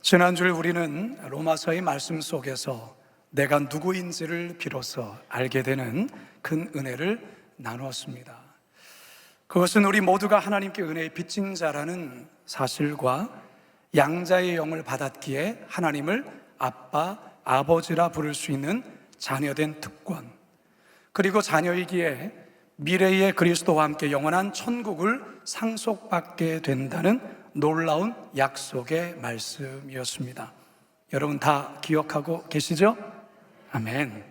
지난주에 우리는 로마서의 말씀 속에서 내가 누구인지를 비로소 알게 되는 큰 은혜를 나누었습니다. 그것은 우리 모두가 하나님께 은혜의 빚진 자라는 사실과 양자의 영을 받았기에 하나님을 아빠, 아버지라 부를 수 있는 자녀된 특권, 그리고 자녀이기에 미래의 그리스도와 함께 영원한 천국을 상속받게 된다는 놀라운 약속의 말씀이었습니다. 여러분 다 기억하고 계시죠? 아멘.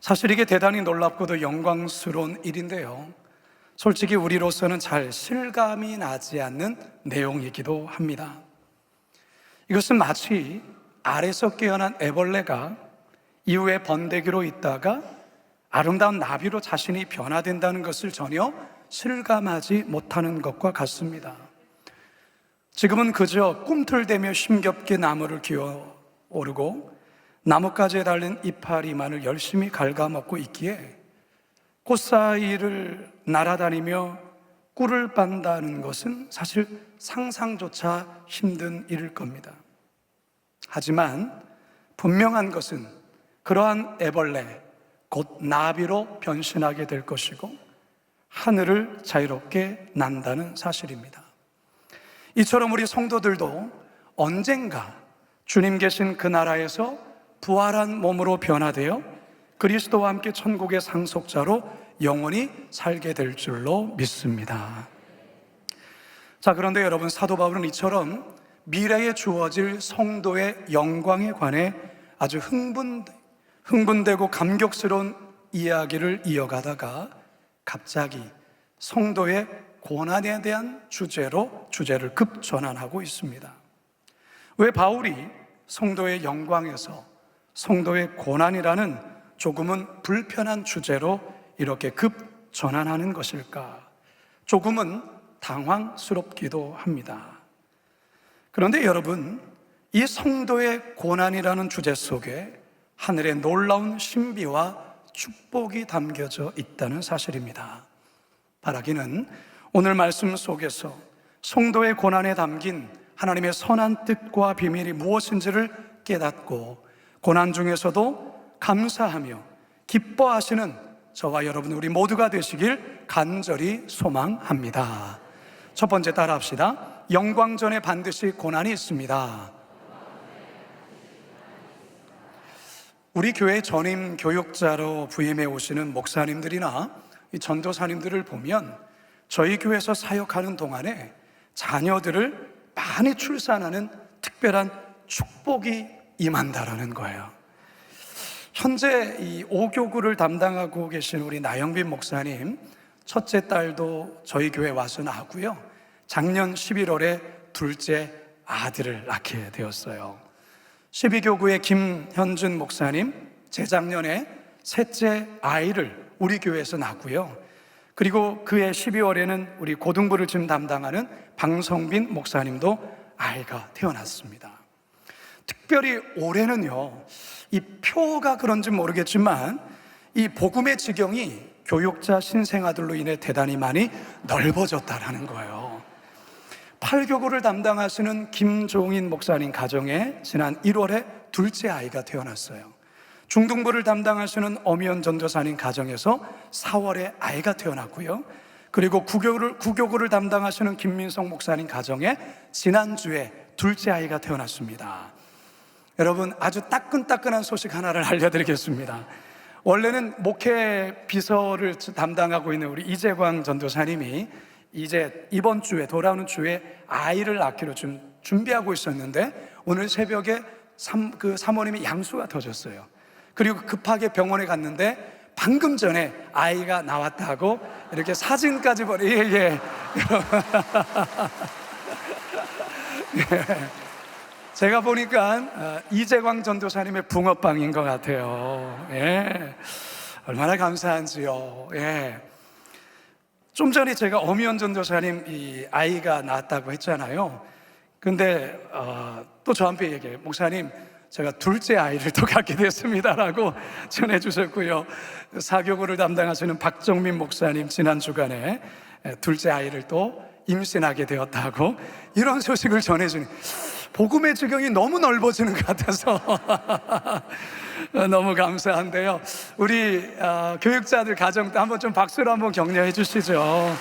사실 이게 대단히 놀랍고도 영광스러운 일인데요, 솔직히 우리로서는 잘 실감이 나지 않는 내용이기도 합니다. 이것은 마치 알에서 깨어난 애벌레가 이후에 번데기로 있다가 아름다운 나비로 자신이 변화된다는 것을 전혀 실감하지 못하는 것과 같습니다. 지금은 그저 꿈틀대며 힘겹게 나무를 기어 오르고 나뭇가지에 달린 이파리만을 열심히 갉아먹고 있기에 꽃 사이를 날아다니며 꿀을 빤다는 것은 사실 상상조차 힘든 일일 겁니다. 하지만 분명한 것은 그러한 애벌레, 곧 나비로 변신하게 될 것이고 하늘을 자유롭게 난다는 사실입니다. 이처럼 우리 성도들도 언젠가 주님 계신 그 나라에서 부활한 몸으로 변화되어 그리스도와 함께 천국의 상속자로 영원히 살게 될 줄로 믿습니다. 자, 그런데 여러분, 사도 바울은 이처럼 미래에 주어질 성도의 영광에 관해 아주 흥분되고 감격스러운 이야기를 이어가다가 갑자기 성도의 고난에 대한 주제를 급전환하고 있습니다. 왜 바울이 성도의 영광에서 성도의 고난이라는 조금은 불편한 주제로 이렇게 급전환하는 것일까? 조금은 당황스럽기도 합니다. 그런데 여러분, 이 성도의 고난이라는 주제 속에 하늘의 놀라운 신비와 축복이 담겨져 있다는 사실입니다. 바라기는 오늘 말씀 속에서 성도의 고난에 담긴 하나님의 선한 뜻과 비밀이 무엇인지를 깨닫고 고난 중에서도 감사하며 기뻐하시는 저와 여러분 우리 모두가 되시길 간절히 소망합니다. 첫 번째 따라합시다. 영광 전에 반드시 고난이 있습니다. 우리 교회 전임 교육자로 부임해 오시는 목사님들이나 전도사님들을 보면 저희 교회에서 사역하는 동안에 자녀들을 많이 출산하는 특별한 축복이 임한다라는 거예요. 현재 이 5교구를 담당하고 계신 우리 나영빈 목사님, 첫째 딸도 저희 교회에 와서 낳았고요, 작년 11월에 둘째 아들을 낳게 되었어요. 12교구의 김현준 목사님, 재작년에 셋째 아이를 우리 교회에서 낳았고요, 그리고 그해 12월에는 우리 고등부를 지금 담당하는 방성빈 목사님도 아이가 태어났습니다. 특별히 올해는요, 이 표가 그런지 모르겠지만 이 복음의 지경이 교육자 신생아들로 인해 대단히 많이 넓어졌다라는 거예요. 8교구를 담당하시는 김종인 목사님 가정에 지난 1월에 둘째 아이가 태어났어요. 중등부를 담당하시는 엄희연 전도사님 가정에서 4월에 아이가 태어났고요, 그리고 9교구를 담당하시는 김민성 목사님 가정에 지난주에 둘째 아이가 태어났습니다. 여러분, 아주 따끈따끈한 소식 하나를 알려드리겠습니다. 원래는 목회 비서를 담당하고 있는 우리 이재광 전도사님이 이제 이번 주에, 돌아오는 주에 아이를 낳기로 좀 준비하고 있었는데 오늘 새벽에 사모님이 양수가 터졌어요. 그리고 급하게 병원에 갔는데 방금 전에 아이가 나왔다고 이렇게 사진까지 예. 제가 보니까 이재광 전도사님의 붕어빵인 것 같아요. 예. 얼마나 감사한지요. 예. 좀 전에 제가 엄희연 전도사님 이 아이가 낳았다고 했잖아요. 근데 또 저한테 얘기해요. 목사님, 제가 둘째 아이를 또 갖게 됐습니다라고 전해주셨고요, 4교구를 담당하시는 박정민 목사님 지난 주간에 둘째 아이를 또 임신하게 되었다고 이런 소식을 전해주니 복음의 지경이 너무 넓어지는 것 같아서 너무 감사한데요. 우리 교육자들 가정도 한번 좀 박수로 한번 격려해 주시죠.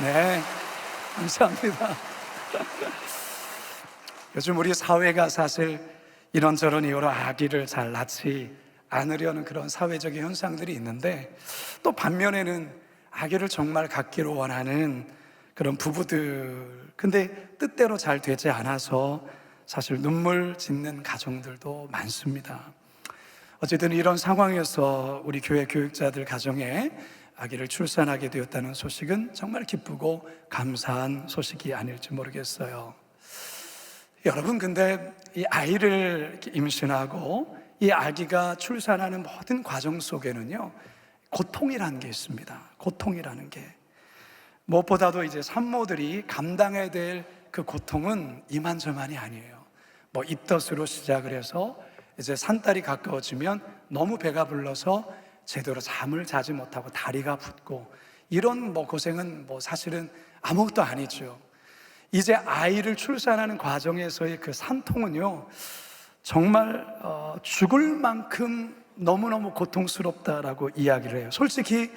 네, 감사합니다. 요즘 우리 사회가 사실 이런저런 이유로 아기를 잘 낳지 않으려는 그런 사회적인 현상들이 있는데, 또 반면에는 아기를 정말 갖기를 원하는 그런 부부들, 근데 뜻대로 잘 되지 않아서 사실 눈물 짓는 가정들도 많습니다. 어쨌든 이런 상황에서 우리 교회 교육자들 가정에 아기를 출산하게 되었다는 소식은 정말 기쁘고 감사한 소식이 아닐지 모르겠어요. 여러분, 근데 이 아이를 임신하고 이 아기가 출산하는 모든 과정 속에는요, 고통이라는 게 있습니다. 고통이라는 게. 무엇보다도 이제 산모들이 감당해야 될 그 고통은 이만저만이 아니에요. 뭐 입덧으로 시작을 해서 이제 산딸이 가까워지면 너무 배가 불러서 제대로 잠을 자지 못하고 다리가 붓고, 이런 고생은 사실은 아무것도 아니죠. 이제 아이를 출산하는 과정에서의 그 산통은요, 정말 죽을 만큼 너무너무 고통스럽다라고 이야기를 해요. 솔직히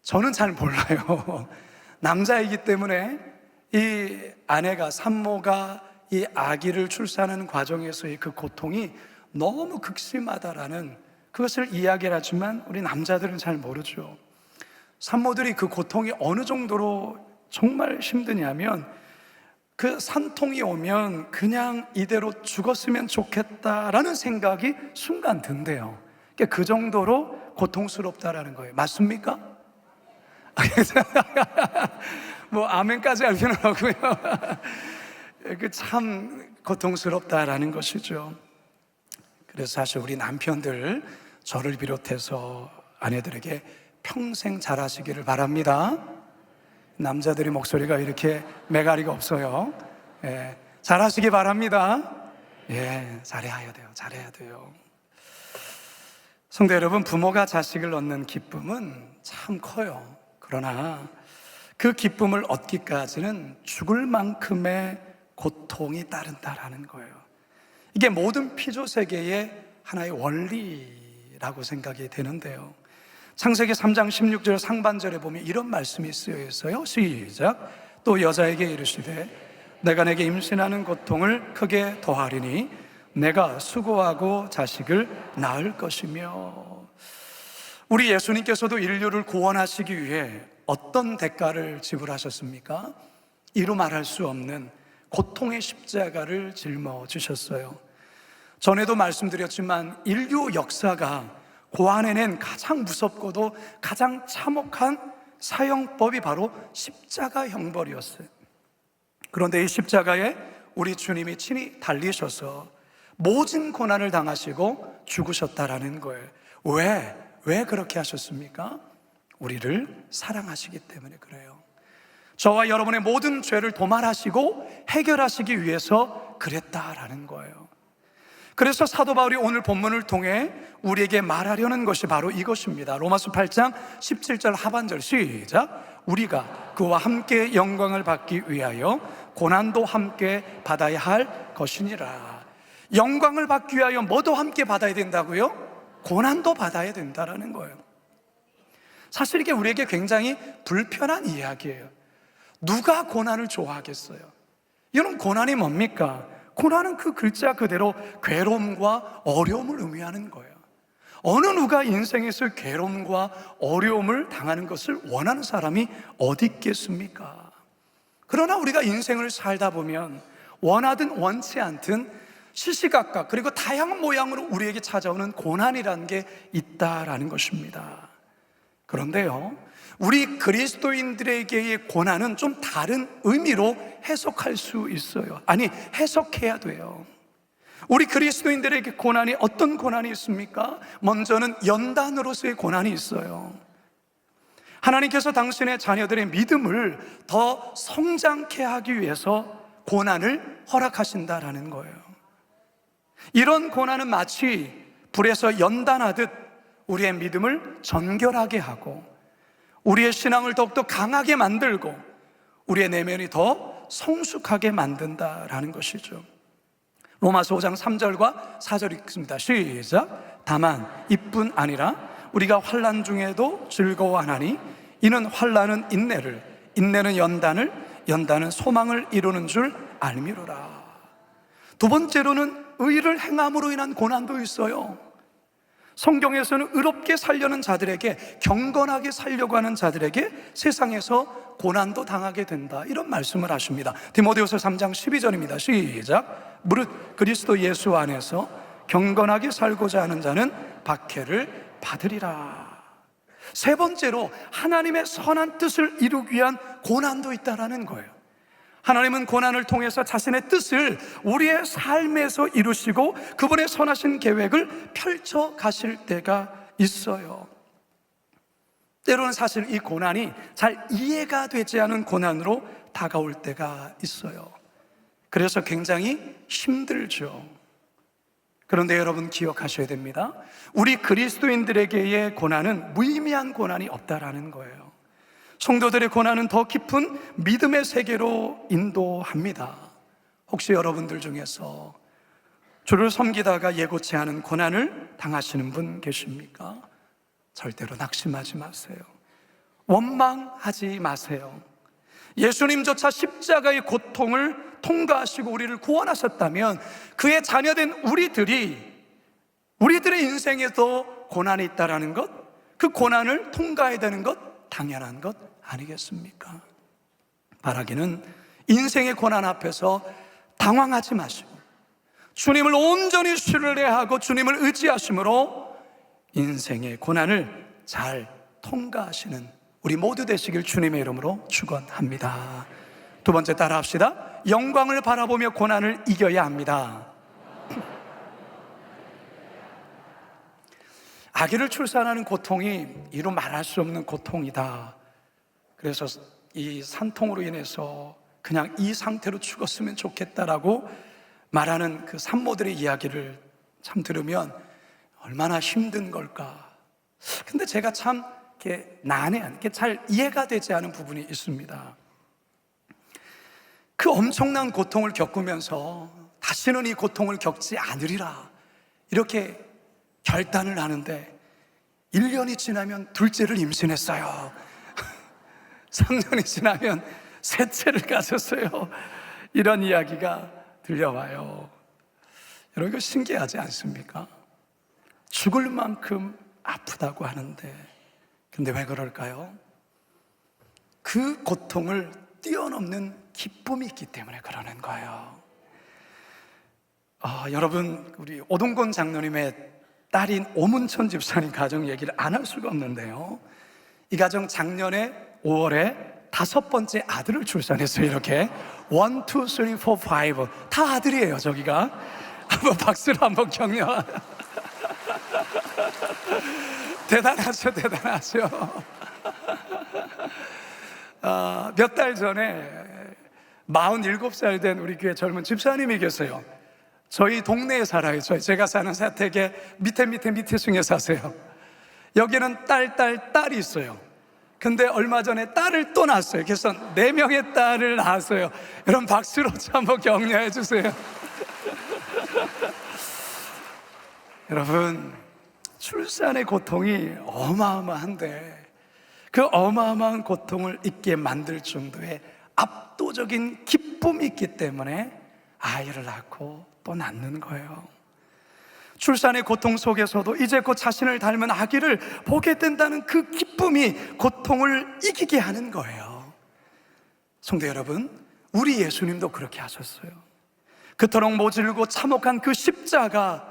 저는 잘 몰라요. 남자이기 때문에 이 아내가, 산모가 이 아기를 출산하는 과정에서의 그 고통이 너무 극심하다라는 그것을 이야기를 하지만 우리 남자들은 잘 모르죠. 산모들이 그 고통이 어느 정도로 정말 힘드냐면, 그 산통이 오면 그냥 이대로 죽었으면 좋겠다라는 생각이 순간 든대요. 그러니까 그 정도로 고통스럽다라는 거예요. 맞습니까? 아멘까지 할 필요는 없고요. 그 참 고통스럽다라는 것이죠. 그래서 사실 우리 남편들, 저를 비롯해서 아내들에게 평생 잘하시기를 바랍니다. 남자들이 목소리가 이렇게 매가리가 없어요. 예, 잘하시기 바랍니다. 예, 잘해야 돼요. 잘해야 돼요. 성도 여러분, 부모가 자식을 얻는 기쁨은 참 커요. 그러나 그 기쁨을 얻기까지는 죽을 만큼의 고통이 따른다라는 거예요. 이게 모든 피조 세계의 하나의 원리라고 생각이 되는데요. 창세기 3장 16절 상반절에 보면 이런 말씀이 쓰여 있어요. 시작. 또 여자에게 이르시되 내가 내게 임신하는 고통을 크게 더하리니 내가 수고하고 자식을 낳을 것이며. 우리 예수님께서도 인류를 구원하시기 위해 어떤 대가를 지불하셨습니까? 이루 말할 수 없는 고통의 십자가를 짊어지셨어요. 전에도 말씀드렸지만 인류 역사가 고안해낸 가장 무섭고도 가장 참혹한 사형법이 바로 십자가 형벌이었어요. 그런데 이 십자가에 우리 주님이 친히 달리셔서 모진 고난을 당하시고 죽으셨다라는 거예요. 왜 그렇게 하셨습니까? 우리를 사랑하시기 때문에 그래요. 저와 여러분의 모든 죄를 도말하시고 해결하시기 위해서 그랬다라는 거예요. 그래서 사도 바울이 오늘 본문을 통해 우리에게 말하려는 것이 바로 이것입니다. 로마서 8장 17절 하반절 시작. 우리가 그와 함께 영광을 받기 위하여 고난도 함께 받아야 할 것이니라. 영광을 받기 위하여 뭐도 함께 받아야 된다고요? 고난도 받아야 된다라는 거예요. 사실 이게 우리에게 굉장히 불편한 이야기예요. 누가 고난을 좋아하겠어요? 여러분, 고난이 뭡니까? 고난은 그 글자 그대로 괴로움과 어려움을 의미하는 거예요. 어느 누가 인생에서 괴로움과 어려움을 당하는 것을 원하는 사람이 어디 있겠습니까? 그러나 우리가 인생을 살다 보면 원하든 원치 않든 시시각각 그리고 다양한 모양으로 우리에게 찾아오는 고난이라는 게 있다라는 것입니다. 그런데요, 우리 그리스도인들에게의 고난은 좀 다른 의미로 해석할 수 있어요. 아니, 해석해야 돼요. 우리 그리스도인들에게 고난이 어떤 고난이 있습니까? 먼저는 연단으로서의 고난이 있어요. 하나님께서 당신의 자녀들의 믿음을 더 성장케 하기 위해서 고난을 허락하신다라는 거예요. 이런 고난은 마치 불에서 연단하듯 우리의 믿음을 정결하게 하고 우리의 신앙을 더욱더 강하게 만들고 우리의 내면이 더 성숙하게 만든다라는 것이죠. 로마서 5장 3절과 4절 읽습니다. 시작. 다만 이뿐 아니라 우리가 환난 중에도 즐거워하나니 이는 환난은 인내를, 인내는 연단을, 연단은 소망을 이루는 줄 알미로라. 두 번째로는 의를 행함으로 인한 고난도 있어요. 성경에서는 의롭게 살려는 자들에게, 경건하게 살려고 하는 자들에게 세상에서 고난도 당하게 된다, 이런 말씀을 하십니다. 디모데후서 3장 12절입니다. 시작. 무릇 그리스도 예수 안에서 경건하게 살고자 하는 자는 박해를 받으리라. 세 번째로 하나님의 선한 뜻을 이루기 위한 고난도 있다라는 거예요. 하나님은 고난을 통해서 자신의 뜻을 우리의 삶에서 이루시고 그분의 선하신 계획을 펼쳐 가실 때가 있어요. 때로는 사실 이 고난이 잘 이해가 되지 않은 고난으로 다가올 때가 있어요. 그래서 굉장히 힘들죠. 그런데 여러분 기억하셔야 됩니다. 우리 그리스도인들에게의 고난은 무의미한 고난이 없다라는 거예요. 성도들의 고난은 더 깊은 믿음의 세계로 인도합니다. 혹시 여러분들 중에서 주를 섬기다가 예고치 않은 고난을 당하시는 분 계십니까? 절대로 낙심하지 마세요. 원망하지 마세요. 예수님조차 십자가의 고통을 통과하시고 우리를 구원하셨다면 그의 자녀된 우리들의 인생에도 고난이 있다라는 것, 그 고난을 통과해야 되는 것 당연한 것 아니겠습니까? 바라기는 인생의 고난 앞에서 당황하지 마시고 주님을 온전히 신뢰하고 주님을 의지하심으로 인생의 고난을 잘 통과하시는 우리 모두 되시길 주님의 이름으로 축원합니다. 두 번째 따라 합시다. 영광을 바라보며 고난을 이겨야 합니다. 아기를 출산하는 고통이 이루 말할 수 없는 고통이다. 그래서 이 산통으로 인해서 그냥 이 상태로 죽었으면 좋겠다라고 말하는 그 산모들의 이야기를 참 들으면 얼마나 힘든 걸까. 근데 제가 참 이렇게 난해한, 이렇게 잘 이해가 되지 않은 부분이 있습니다. 그 엄청난 고통을 겪으면서 다시는 이 고통을 겪지 않으리라 이렇게 결단을 하는데 1년이 지나면 둘째를 임신했어요. 3년이 지나면 셋째를 가졌어요. 이런 이야기가 들려와요. 여러분 이거 신기하지 않습니까? 죽을 만큼 아프다고 하는데 근데 왜 그럴까요? 그 고통을 뛰어넘는 기쁨이 있기 때문에 그러는 거예요. 여러분 우리 오동건 장로님의 딸인 오문천 집사님 가정 얘기를 안 할 수가 없는데요, 이 가정 작년에 5월에 5번째 아들을 출산했어요. 이렇게 1, 2, 3, 4, 5 다 아들이에요. 저기가 한번 박수로 한번 격려. 대단하죠, 대단하죠. 몇 달 전에 47살 된 우리 교회 젊은 집사님이 계세요. 저희 동네에 살아요. 제가 사는 사택의 밑에 층에 사세요. 여기는 딸이 있어요. 근데 얼마 전에 딸을 또 낳았어요. 그래서 4명의 딸을 낳았어요. 여러분 박수로 한번 격려해 주세요. 여러분 출산의 고통이 어마어마한데 그 어마어마한 고통을 잊게 만들 정도의 압도적인 기쁨이 있기 때문에 아이를 낳고 또 낳는 거예요. 출산의 고통 속에서도 이제 곧 자신을 닮은 아기를 보게 된다는 그 기쁨이 고통을 이기게 하는 거예요. 성도 여러분, 우리 예수님도 그렇게 하셨어요. 그토록 모질고 참혹한 그 십자가,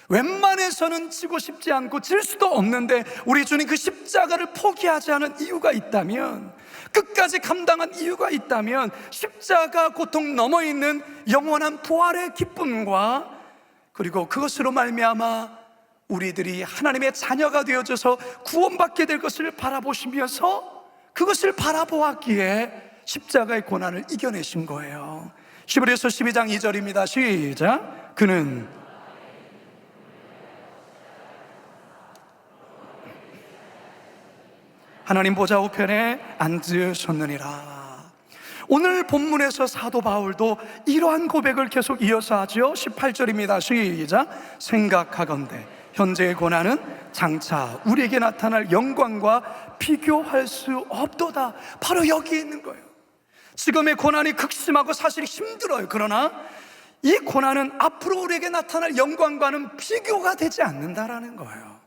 웬만해서는 지고 싶지 않고 질 수도 없는데 우리 주님 그 십자가를 포기하지 않은 이유가 있다면, 끝까지 감당한 이유가 있다면 십자가 고통 넘어 있는 영원한 부활의 기쁨과 그리고 그것으로 말미암아 우리들이 하나님의 자녀가 되어져서 구원받게 될 것을 바라보시면서 그것을 바라보았기에 십자가의 고난을 이겨내신 거예요. 히브리서 12장 2절입니다. 시작. 그는 하나님 보좌 우편에 앉으셨느니라. 오늘 본문에서 사도 바울도 이러한 고백을 계속 이어서 하죠. 18절입니다. 시작. 생각하건대 현재의 고난은 장차 우리에게 나타날 영광과 비교할 수 없도다. 바로 여기 있는 거예요. 지금의 고난이 극심하고 사실 힘들어요. 그러나 이 고난은 앞으로 우리에게 나타날 영광과는 비교가 되지 않는다라는 거예요.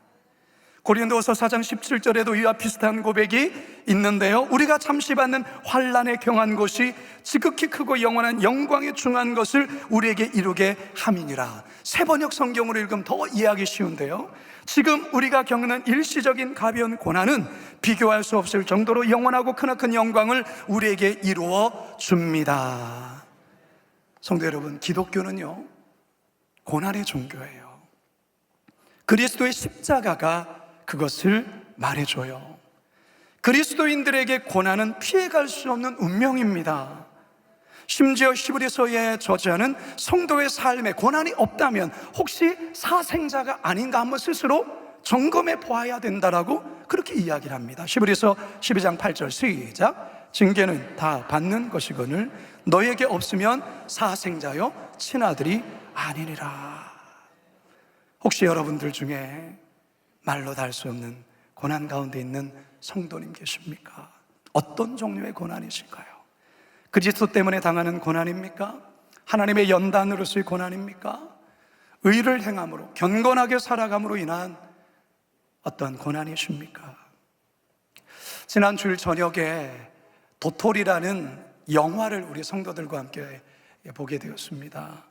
고린도후서 4장 17절에도 이와 비슷한 고백이 있는데요, 우리가 잠시 받는 환난에 경한 것이 지극히 크고 영원한 영광에 중한 것을 우리에게 이루게 함이니라. 새번역 성경으로 읽으면 더 이해하기 쉬운데요, 지금 우리가 겪는 일시적인 가벼운 고난은 비교할 수 없을 정도로 영원하고 크나큰 영광을 우리에게 이루어 줍니다. 성도 여러분, 기독교는요 고난의 종교예요. 그리스도의 십자가가 그것을 말해줘요. 그리스도인들에게 고난은 피해갈 수 없는 운명입니다. 심지어 히브리서의 저자는 성도의 삶에 고난이 없다면 혹시 사생자가 아닌가 한번 스스로 점검해 보아야 된다라고 그렇게 이야기를 합니다. 히브리서 12장 8절 시작. 징계는 다 받는 것이거늘 너에게 없으면 사생자요 친아들이 아니니라. 혹시 여러분들 중에 말로 다 할 수 없는 고난 가운데 있는 성도님 계십니까? 어떤 종류의 고난이실까요? 그리스도 때문에 당하는 고난입니까? 하나님의 연단으로서의 고난입니까? 의를 행함으로 경건하게 살아감으로 인한 어떤 고난이십니까? 지난 주일 저녁에 도토리라는 영화를 우리 성도들과 함께 보게 되었습니다.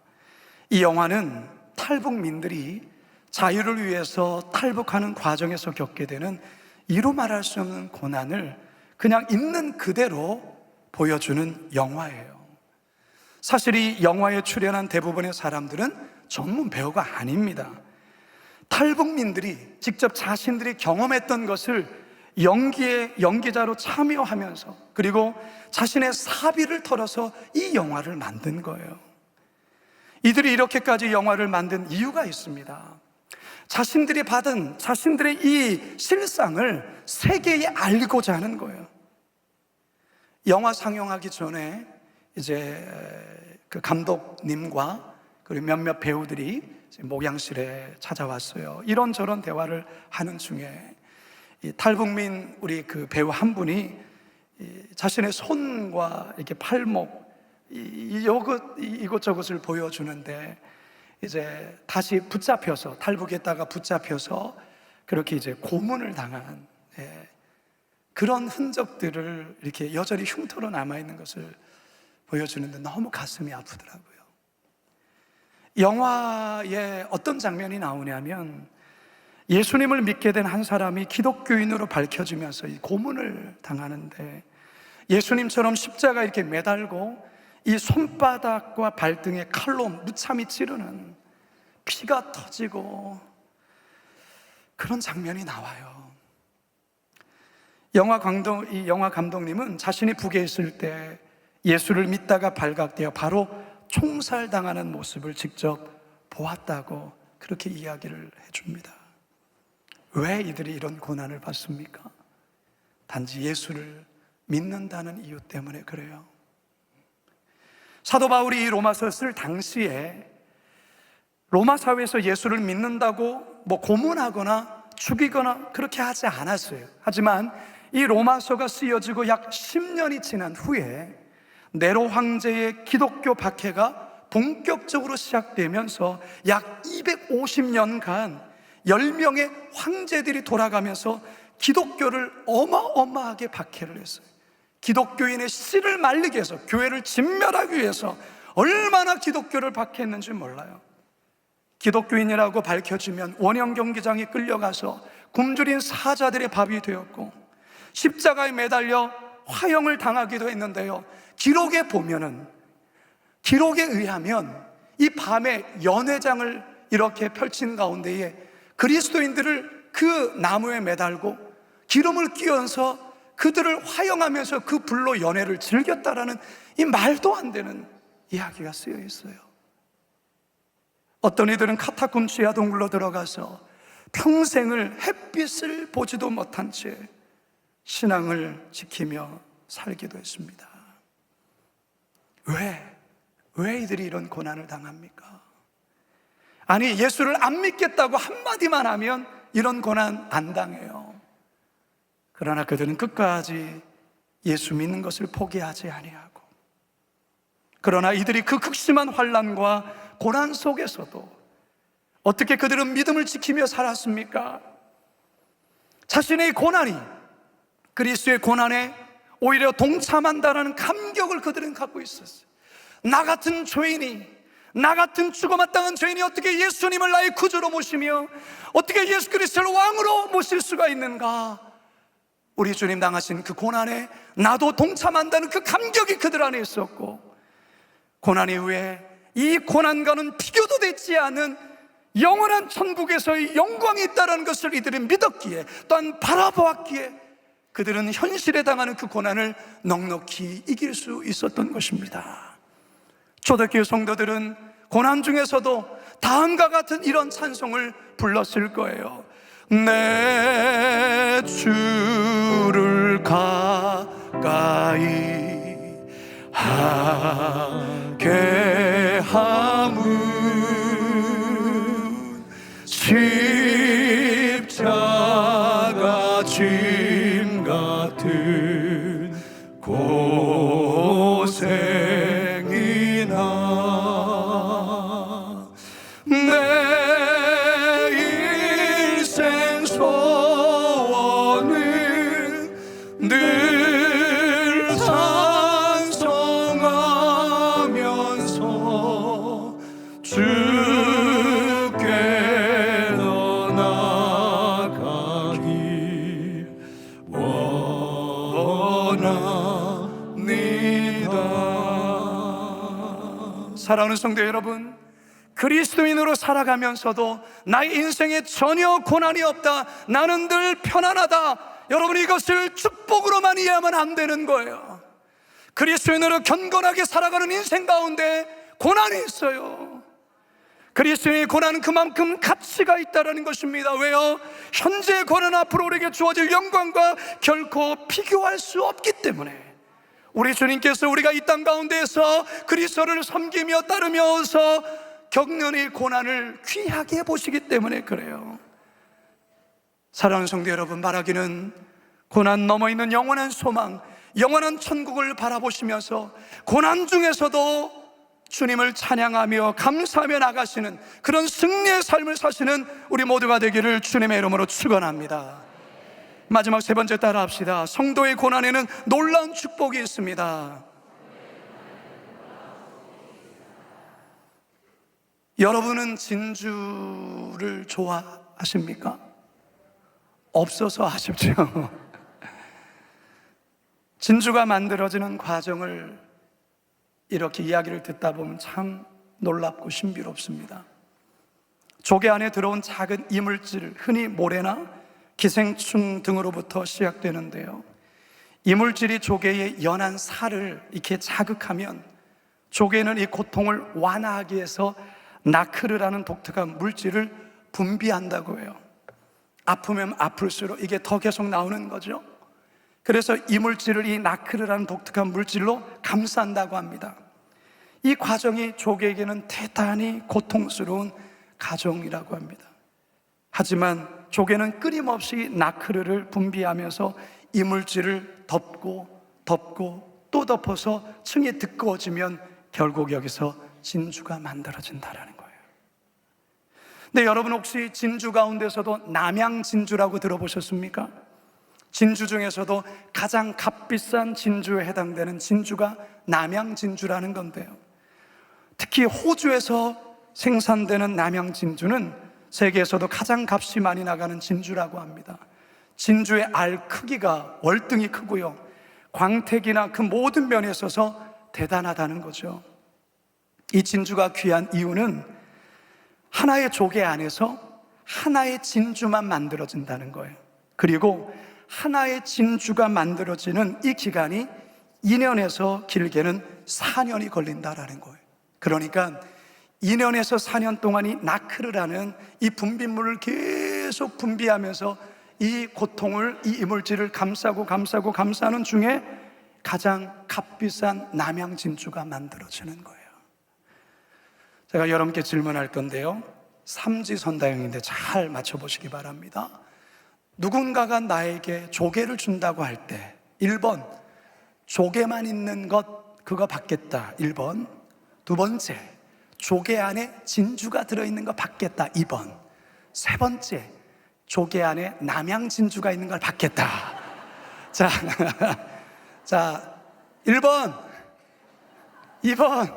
이 영화는 탈북민들이 자유를 위해서 탈북하는 과정에서 겪게 되는 이루 말할 수 없는 고난을 그냥 있는 그대로 보여주는 영화예요. 사실 이 영화에 출연한 대부분의 사람들은 전문 배우가 아닙니다. 탈북민들이 직접 자신들이 경험했던 것을 연기자로 참여하면서 그리고 자신의 사비를 털어서 이 영화를 만든 거예요. 이들이 이렇게까지 영화를 만든 이유가 있습니다. 자신들이 받은 자신들의 이 실상을 세계에 알고자 하는 거예요. 영화 상영하기 전에 이제 그 감독님과 그리고 몇몇 배우들이 목양실에 찾아왔어요. 이런저런 대화를 하는 중에 이 탈북민 우리 그 배우 한 분이 자신의 손과 이렇게 팔목 이것저것을 보여주는데 이제 다시 붙잡혀서 탈북했다가 붙잡혀서 그렇게 이제 고문을 당한 그런 흔적들을 이렇게 여전히 흉터로 남아있는 것을 보여주는데 너무 가슴이 아프더라고요. 영화에 어떤 장면이 나오냐면 예수님을 믿게 된 한 사람이 기독교인으로 밝혀지면서 이 고문을 당하는데 예수님처럼 십자가 이렇게 매달고 이 손바닥과 발등에 칼로 무참히 찌르는 피가 터지고 그런 장면이 나와요. 이 영화 감독님은 자신이 북에 있을 때 예수를 믿다가 발각되어 바로 총살당하는 모습을 직접 보았다고 그렇게 이야기를 해줍니다. 왜 이들이 이런 고난을 받습니까? 단지 예수를 믿는다는 이유 때문에 그래요. 사도 바울이 이 로마서를 쓸 당시에 로마 사회에서 예수를 믿는다고 고문하거나 죽이거나 그렇게 하지 않았어요. 하지만 이 로마서가 쓰여지고 약 10년이 지난 후에 네로 황제의 기독교 박해가 본격적으로 시작되면서 약 250년간 10명의 황제들이 돌아가면서 기독교를 어마어마하게 박해를 했어요. 기독교인의 씨를 말리기 위해서, 교회를 진멸하기 위해서 얼마나 기독교를 박해했는지 몰라요. 기독교인이라고 밝혀지면 원형 경기장에 끌려가서 굶주린 사자들의 밥이 되었고 십자가에 매달려 화형을 당하기도 했는데요, 기록에 의하면 이 밤에 연회장을 이렇게 펼친 가운데에 그리스도인들을 그 나무에 매달고 기름을 끼얹어서 그들을 화형하면서 그 불로 연회를 즐겼다라는 이 말도 안 되는 이야기가 쓰여 있어요. 어떤 이들은 카타콤 지하 동굴로 들어가서 평생을 햇빛을 보지도 못한 채 신앙을 지키며 살기도 했습니다. 왜 이들이 이런 고난을 당합니까? 아니, 예수를 안 믿겠다고 한마디만 하면 이런 고난 안 당해요. 그러나 그들은 끝까지 예수 믿는 것을 포기하지 아니하고, 그러나 이들이 그 극심한 환난과 고난 속에서도 어떻게 그들은 믿음을 지키며 살았습니까? 자신의 고난이 그리스도의 고난에 오히려 동참한다는 감격을 그들은 갖고 있었어요. 나 같은 죄인이, 나 같은 죽어마땅한 죄인이 어떻게 예수님을 나의 구주로 모시며 어떻게 예수 그리스도를 왕으로 모실 수가 있는가? 우리 주님 당하신 그 고난에 나도 동참한다는 그 감격이 그들 안에 있었고, 고난 이후에 이 고난과는 비교도 되지 않은 영원한 천국에서의 영광이 있다는 것을 이들은 믿었기에, 또한 바라보았기에 그들은 현실에 당하는 그 고난을 넉넉히 이길 수 있었던 것입니다. 초대교회 성도들은 고난 중에서도 다음과 같은 이런 찬송을 불렀을 거예요. 내 주를 가까이 하게 함은 십자가 짐 같은 고생이나 내 일생 소원은 늘 찬송하면서 주께로 나가길 원합니다. 사랑하는 성도 여러분, 그리스도인으로 살아가면서도 나의 인생에 전혀 고난이 없다, 나는 늘 편안하다, 여러분 이것을 축복으로만 이해하면 안 되는 거예요. 그리스도인으로 견고하게 살아가는 인생 가운데 고난이 있어요. 그리스도인의 고난은 그만큼 가치가 있다는 것입니다. 왜요? 현재의 고난 앞으로 우리에게 주어질 영광과 결코 비교할 수 없기 때문에, 우리 주님께서 우리가 이 땅 가운데에서 그리스도를 섬기며 따르면서 겪는 이 고난을 귀하게 보시기 때문에 그래요. 사랑하는 성도 여러분, 말하기는 고난 넘어 있는 영원한 소망, 영원한 천국을 바라보시면서 고난 중에서도 주님을 찬양하며 감사하며 나가시는 그런 승리의 삶을 사시는 우리 모두가 되기를 주님의 이름으로 축원합니다. 마지막 세 번째 따라 합시다. 성도의 고난에는 놀라운 축복이 있습니다. 여러분은 진주를 좋아하십니까? 없어서 아쉽죠. 진주가 만들어지는 과정을 이렇게 이야기를 듣다 보면 참 놀랍고 신비롭습니다. 조개 안에 들어온 작은 이물질, 흔히 모래나 기생충 등으로부터 시작되는데요, 이물질이 조개의 연한 살을 이렇게 자극하면 조개는 이 고통을 완화하기 위해서 나크르라는 독특한 물질을 분비한다고 해요. 아프면 아플수록 이게 더 계속 나오는 거죠. 그래서 이물질을 이 나크르라는 독특한 물질로 감싼다고 합니다. 이 과정이 조개에게는 대단히 고통스러운 과정이라고 합니다. 하지만 조개는 끊임없이 나크르를 분비하면서 이물질을 덮고 또 덮어서 층이 두꺼워지면 결국 여기서 진주가 만들어진다는 거예요. 근데 여러분 혹시 진주 가운데서도 남양진주라고 들어보셨습니까? 진주 중에서도 가장 값비싼 진주에 해당되는 진주가 남양진주라는 건데요, 특히 호주에서 생산되는 남양진주는 세계에서도 가장 값이 많이 나가는 진주라고 합니다. 진주의 알 크기가 월등히 크고요, 광택이나 그 모든 면에 있어서 대단하다는 거죠. 이 진주가 귀한 이유는 하나의 조개 안에서 하나의 진주만 만들어진다는 거예요. 그리고 하나의 진주가 만들어지는 이 기간이 2년에서 길게는 4년이 걸린다라는 거예요. 그러니까 2년에서 4년 동안이 나크르라는 이 분비물을 계속 분비하면서 이 고통을, 이 이물질을 감싸는 중에 가장 값비싼 남양 진주가 만들어지는 거예요. 제가 여러분께 질문할 건데요, 삼지선다형인데 잘 맞춰보시기 바랍니다. 누군가가 나에게 조개를 준다고 할 때 1번, 조개만 있는 것 그거 받겠다, 1번. 두 번째, 조개 안에 진주가 들어있는 거 받겠다, 2번. 세 번째, 조개 안에 남양 진주가 있는 걸 받겠다. 자, 자, 1번, 2번,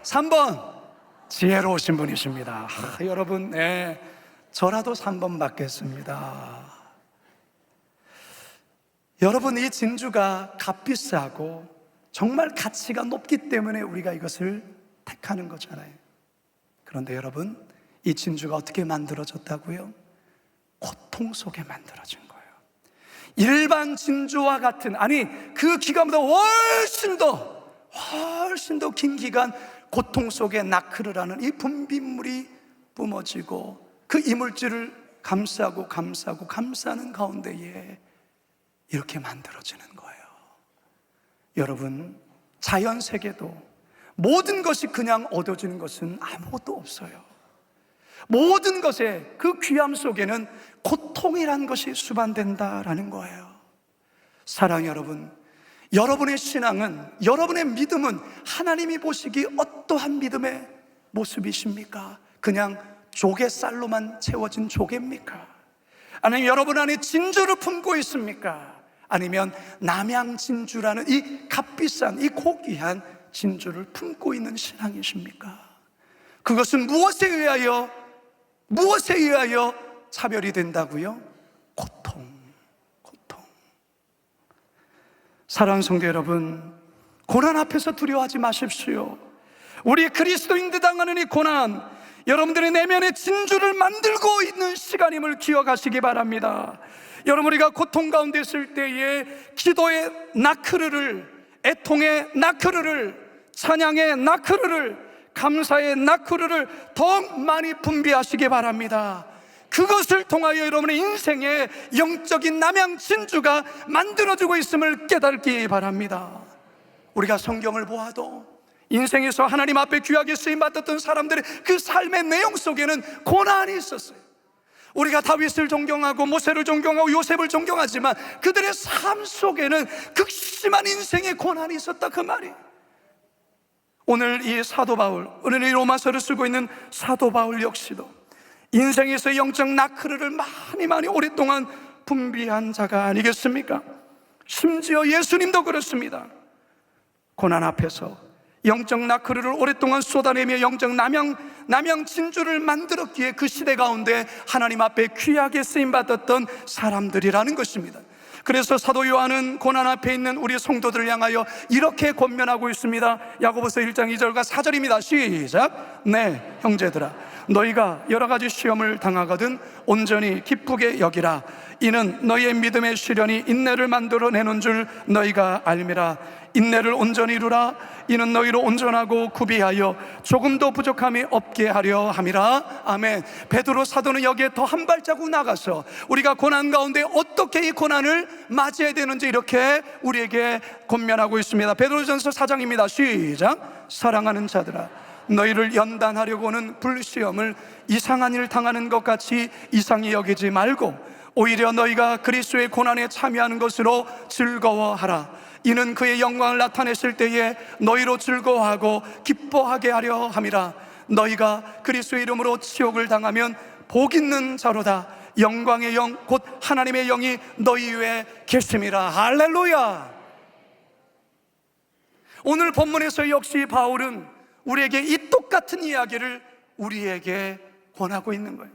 3번. 지혜로우신 분이십니다. 여러분, 저라도 3번 받겠습니다. 여러분, 이 진주가 값비싸고 정말 가치가 높기 때문에 우리가 이것을 택하는 거잖아요. 그런데 여러분, 이 진주가 어떻게 만들어졌다고요? 고통 속에 만들어진 거예요. 일반 진주와 같은, 아니 그 기간보다 훨씬 더 긴 기간 고통 속에 나크르라는 이 분비물이 뿜어지고 그 이물질을 감싸는 가운데에 이렇게 만들어지는 거예요. 여러분, 자연 세계도 모든 것이 그냥 얻어지는 것은 아무것도 없어요. 모든 것의 그 귀함 속에는 고통이란 것이 수반된다라는 거예요. 사랑 여러분, 여러분의 신앙은, 여러분의 믿음은 하나님이 보시기 어떠한 믿음의 모습이십니까? 그냥 조개살로만 채워진 조개입니까? 아니면 여러분 안에 진주를 품고 있습니까? 아니면 남양 진주라는 이 값비싼, 이 고귀한 진주를 품고 있는 신앙이십니까? 그것은 무엇에 의하여 차별이 된다고요? 고통. 사랑하는 성도 여러분, 고난 앞에서 두려워하지 마십시오. 우리 그리스도인들 당하는 이 고난, 여러분들의 내면의 진주를 만들고 있는 시간임을 기억하시기 바랍니다. 여러분, 우리가 고통 가운데 있을 때에 기도의 나크르를, 애통의 나크르를, 찬양의 나크르를, 감사의 나크르를 더욱 많이 분비하시기 바랍니다. 그것을 통하여 여러분의 인생에 영적인 남양 진주가 만들어지고 있음을 깨닫기 바랍니다. 우리가 성경을 보아도 인생에서 하나님 앞에 귀하게 쓰임받았던 사람들의 그 삶의 내용 속에는 고난이 있었어요. 우리가 다윗을 존경하고 모세를 존경하고 요셉을 존경하지만 그들의 삶 속에는 극심한 인생의 고난이 있었다, 그 말이에요. 오늘 이 사도 바울, 오늘 이 로마서를 쓰고 있는 사도 바울 역시도 인생에서 영적 나크르를 많이 오랫동안 분비한 자가 아니겠습니까? 심지어 예수님도 그렇습니다. 고난 앞에서 영적 나크르를 오랫동안 쏟아내며 영적 남양 진주를 만들었기에 그 시대 가운데 하나님 앞에 귀하게 쓰임받았던 사람들이라는 것입니다. 그래서 사도 요한은 고난 앞에 있는 우리 성도들을 향하여 이렇게 권면하고 있습니다. 야고보서 1장 2절과 4절입니다. 시작. 네, 형제들아, 너희가 여러 가지 시험을 당하거든 온전히 기쁘게 여기라. 이는 너희의 믿음의 시련이 인내를 만들어내는 줄 너희가 알미라. 인내를 온전히 이루라. 이는 너희로 온전하고 구비하여 조금도 부족함이 없게 하려 함이라. 아멘. 베드로 사도는 여기에 더 한 발자국 나가서 우리가 고난 가운데 어떻게 이 고난을 맞이해야 되는지 이렇게 우리에게 권면하고 있습니다. 베드로전서 4장입니다. 시작. 사랑하는 자들아, 너희를 연단하려고는 불시험을 이상한 일 당하는 것 같이 이상히 여기지 말고 오히려 너희가 그리스도의 고난에 참여하는 것으로 즐거워하라. 이는 그의 영광을 나타냈을 때에 너희로 즐거워하고 기뻐하게 하려 함이라. 너희가 그리스도의 이름으로 치욕을 당하면 복 있는 자로다. 영광의 영 곧 하나님의 영이 너희 위에 계심이라. 할렐루야. 오늘 본문에서 역시 바울은 우리에게 이 똑같은 이야기를 우리에게 권하고 있는 거예요.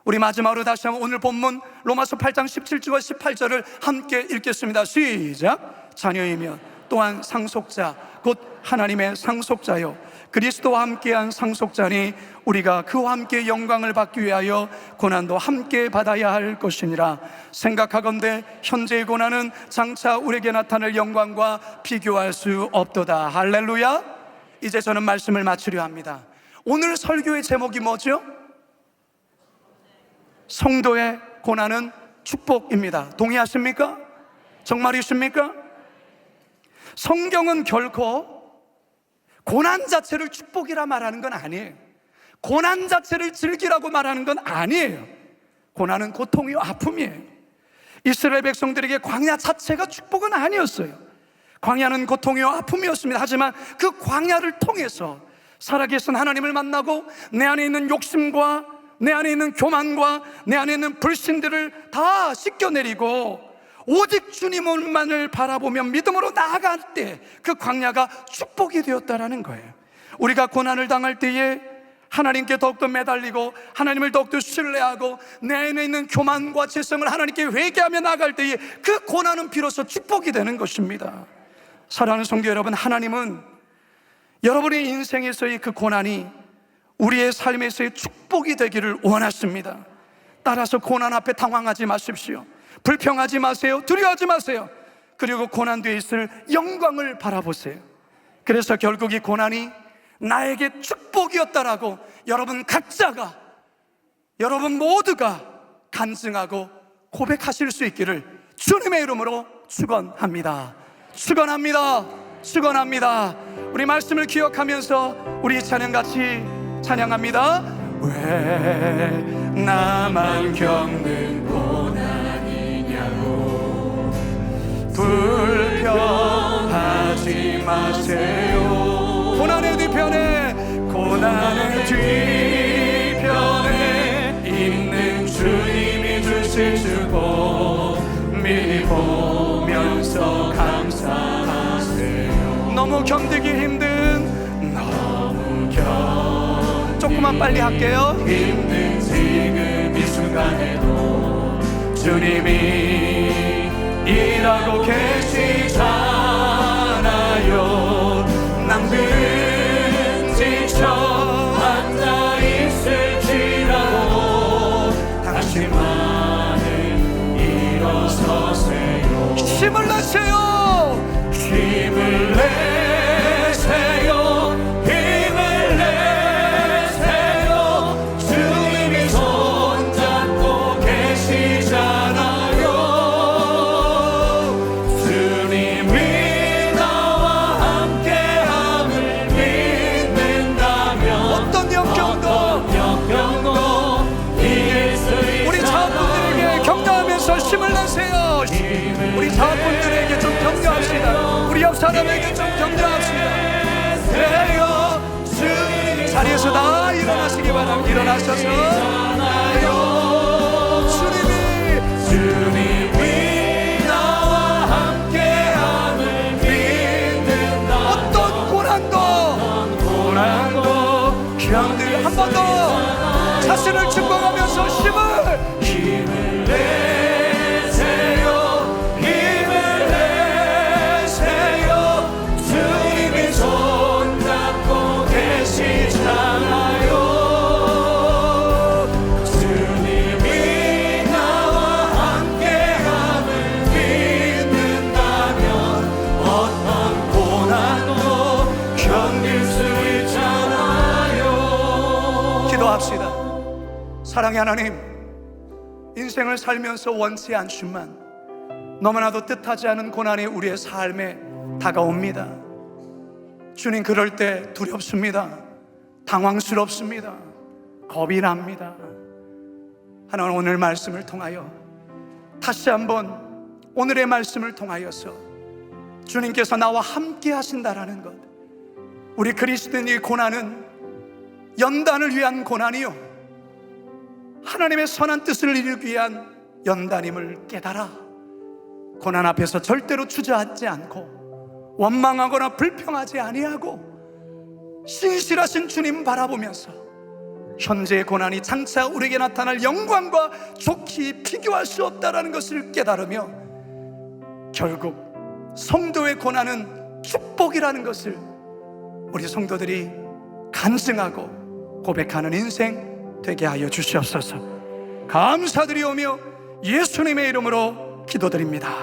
우리 마지막으로 다시 한번 오늘 본문 로마서 8장 17절과 18절을 함께 읽겠습니다. 시작. 자녀이면 또한 상속자 곧 하나님의 상속자요 그리스도와 함께한 상속자니 우리가 그와 함께 영광을 받기 위하여 고난도 함께 받아야 할 것이니라. 생각하건대 현재의 고난은 장차 우리에게 나타날 영광과 비교할 수 없도다. 할렐루야. 이제 저는 말씀을 마치려 합니다. 오늘 설교의 제목이 뭐죠? 성도의 고난은 축복입니다. 동의하십니까? 정말이십니까? 성경은 결코 고난 자체를 축복이라 말하는 건 아니에요. 고난 자체를 즐기라고 말하는 건 아니에요. 고난은 고통이요, 아픔이에요. 이스라엘 백성들에게 광야 자체가 축복은 아니었어요. 광야는 고통이요, 아픔이었습니다. 하지만 그 광야를 통해서 살아계신 하나님을 만나고 내 안에 있는 욕심과 내 안에 있는 교만과 내 안에 있는 불신들을 다 씻겨내리고 오직 주님만을 바라보며 믿음으로 나아갈 때 그 광야가 축복이 되었다라는 거예요. 우리가 고난을 당할 때에 하나님께 더욱더 매달리고 하나님을 더욱더 신뢰하고 내 안에 있는 교만과 죄성을 하나님께 회개하며 나아갈 때에 그 고난은 비로소 축복이 되는 것입니다. 사랑하는 성도 여러분, 하나님은 여러분의 인생에서의 그 고난이 우리의 삶에서의 축복이 되기를 원하십니다. 따라서 고난 앞에 당황하지 마십시오. 불평하지 마세요. 두려워하지 마세요. 그리고 고난 뒤에 있을 영광을 바라보세요. 그래서 결국 이 고난이 나에게 축복이었다라고 여러분 각자가, 여러분 모두가 간증하고 고백하실 수 있기를 주님의 이름으로 축원합니다. 축원합니다. 축원합니다. 우리 말씀을 기억하면서 우리 찬양 같이 찬양합니다. 왜 나만 겪는 고난이냐고 불평하지 마세요. 고난의 뒤편에, 고난의 뒤편에 있는 주님이 주실 축복 미리 보면서 감사하세요. 너무 견디기 힘든, 조금만 빨리 할게요. 힘든 지금 이 순간에도 주님이 일하고 계시잖아요. 남들 지쳐 앉아있을지라도 당신만은 일어서세요. 힘을 내세요. 힘을 내세요. 힘을 내세요. 주님이 손잡고 계시잖아요. 주님이 나와 함께함을 믿는다면 어떤 역경도 이길 수 있잖아요. 우리 자원분들에게 격려하면서 힘을 내세요. 우리 자원분들에게 좀 격려합시다. 우리 옆 사람에게 좀 격려합시다. 자리에서 다 일어나시기 바랍니다. 일어나셔서 주님이 나와 함께함을 믿는다. 어떤 고난도 견딜. 한 번 더 자신을 축복하면서 힘을 내세요. 힘을 내세요. 주님이 손잡고 계시잖아요. 주님이 나와 함께함을 믿는다면 어떤 고난도 견딜 수 있잖아요. 기도합시다. 사랑의 하나님, 인생을 살면서 원치 않지만 너무나도 뜻하지 않은 고난이 우리의 삶에 다가옵니다. 주님, 그럴 때 두렵습니다. 당황스럽습니다. 겁이 납니다. 하나님, 오늘 말씀을 통하여 다시 한번 오늘의 말씀을 통하여서 주님께서 나와 함께 하신다라는 것, 우리 그리스도인의 고난은 연단을 위한 고난이요 하나님의 선한 뜻을 이루기 위한 연단임을 깨달아 고난 앞에서 절대로 주저앉지 않고 원망하거나 불평하지 아니하고 신실하신 주님 바라보면서 현재의 고난이 장차 우리에게 나타날 영광과 좋게 비교할 수 없다는 것을 깨달으며 결국 성도의 고난은 축복이라는 것을 우리 성도들이 간증하고 고백하는 인생 되게 하여 주시옵소서. 감사드리오며 예수님의 이름으로 기도드립니다.